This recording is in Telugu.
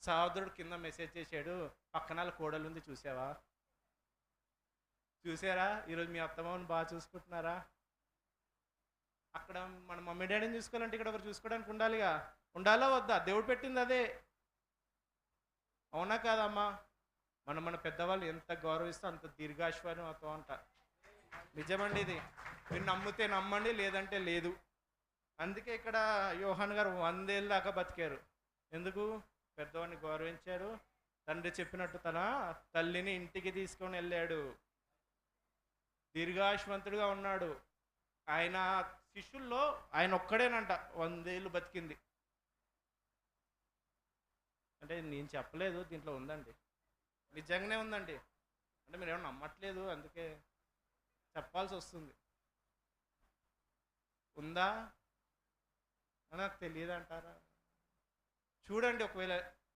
సహోదరుడు కింద మెసేజ్ చేశాడు, పక్కన వాళ్ళ కోడలు ఉంది చూసావా? చూసారా? ఈరోజు మీ అత్తమామని బాగా చూసుకుంటున్నారా? అక్కడ మన మమ్మీ డాడీని చూసుకోవాలంటే ఇక్కడ ఒకరు చూసుకోవడానికి ఉండాలిగా. ఉండాలా వద్దా? దేవుడు పెట్టింది అదే. అవునా కాదమ్మా? మన పెద్దవాళ్ళు ఎంత గౌరవిస్తే అంత దీర్ఘాశ్వాసం అవుతాం అంట. నిజమండి ఇది. మీరు నమ్మితే నమ్మండి, లేదంటే లేదు. అందుకే ఇక్కడ యోహాన్ గారు 100 ఏళ్ళ దాకా బతికారు. ఎందుకు? పెద్దవాడిని గౌరవించారు. తండ్రి చెప్పినట్టు తన తల్లిని ఇంటికి తీసుకొని వెళ్ళాడు. దీర్ఘాయుష్మంతుడిగా ఉన్నాడు. ఆయన శిష్యుల్లో ఆయన ఒక్కడేనంట 100 ఏళ్ళు బతికింది. అంటే నేను చెప్పలేదు, దీంట్లో ఉందండి, నిజంగానే ఉందండి. అంటే మీరు ఏమన్నా నమ్మట్లేదు, అందుకే చెప్పాల్సి వస్తుంది. ఉందా అని నాకు తెలియదు అంటారా? చూడండి, ఒకవేళ